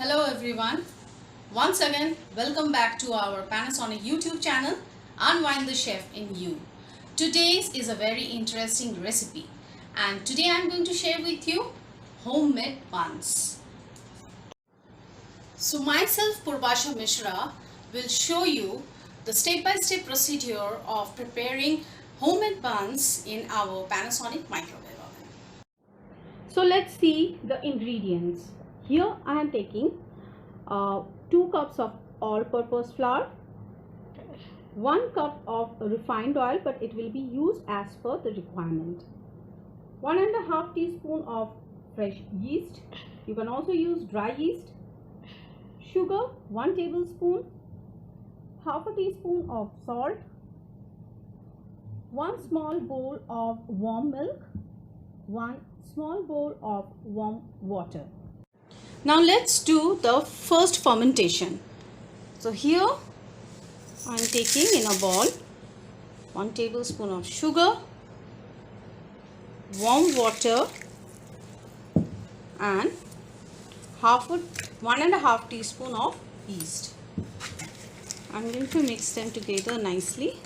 Hello everyone. Once again, welcome back to our Panasonic YouTube channel, Unwind the Chef in You. Today's is a very interesting recipe and today I'm going to share with you homemade buns. So myself, Purbasha Mishra, will show you the step-by-step procedure of preparing homemade buns in our Panasonic microwave oven. So let's see the ingredients. Here I am taking 2 cups of all-purpose flour, 1 cup of refined oil, but it will be used as per the requirement, 1.5 teaspoon of fresh yeast. You can also use dry yeast. Sugar 1 tablespoon, half a teaspoon of salt, 1 small bowl of warm milk, 1 small bowl of warm water. Now let's do the first fermentation. So here I am taking in a bowl 1 tablespoon of sugar, warm water and 1.5 teaspoon of yeast. I am going to mix them together nicely.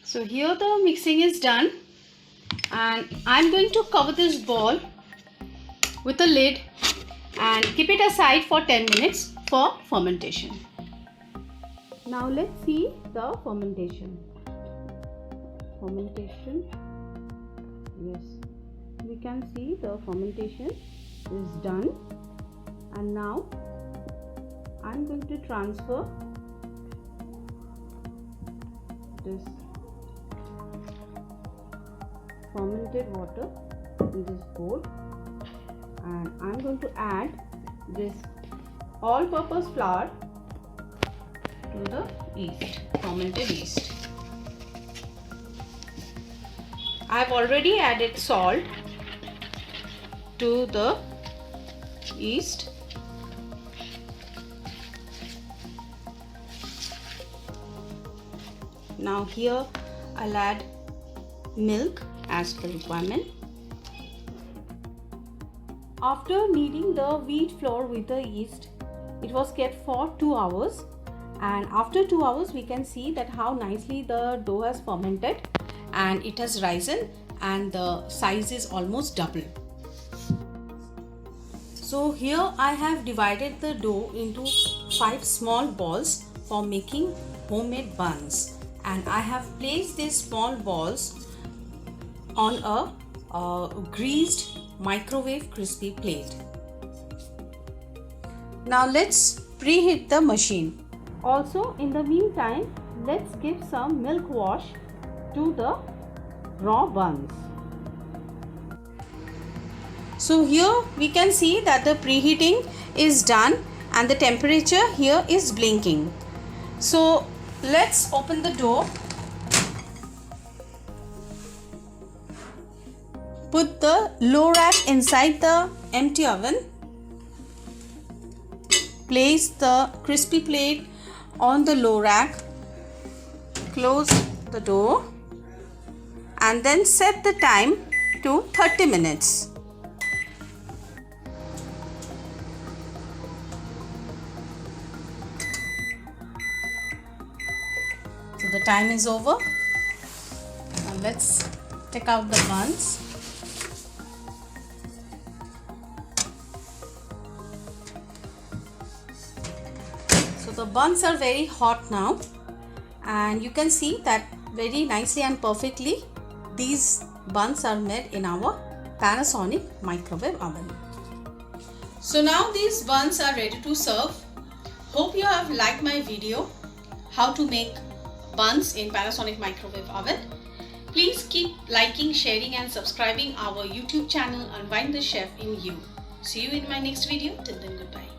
So here the mixing is done and I'm going to cover this bowl with a lid and keep it aside for 10 minutes for fermentation. Now let's see the fermentation. Yes, we can see the fermentation is done, and now I'm going to transfer this fermented water in this bowl, and I'm going to add this all-purpose flour to the yeast, fermented yeast. I've already added salt to the yeast. Now here I'll add milk as per requirement. After kneading the wheat flour with the yeast, it was kept for 2 hours, and after 2 hours we can see that how nicely the dough has fermented and it has risen and the size is almost double. So here I have divided the dough into 5 small balls for making homemade buns, and I have placed these small balls on a greased microwave crispy plate. Now let's preheat the machine. Also, in the meantime, let's give some milk wash to the raw buns. So here we can see that the preheating is done and the temperature here is blinking. So let's open the door. Put the low rack inside the empty oven. Place the crispy plate on the low rack. Close the door and then set the time to 30 minutes. So the time is over. Now let's take out the buns. So the buns are very hot now, and you can see that very nicely and perfectly these buns are made in our Panasonic microwave oven. So now these buns are ready to serve. Hope you have liked my video how to make buns in Panasonic microwave oven. Please keep liking, sharing and subscribing our YouTube channel Unwind the Chef in You. See you in my next video. Till then, goodbye.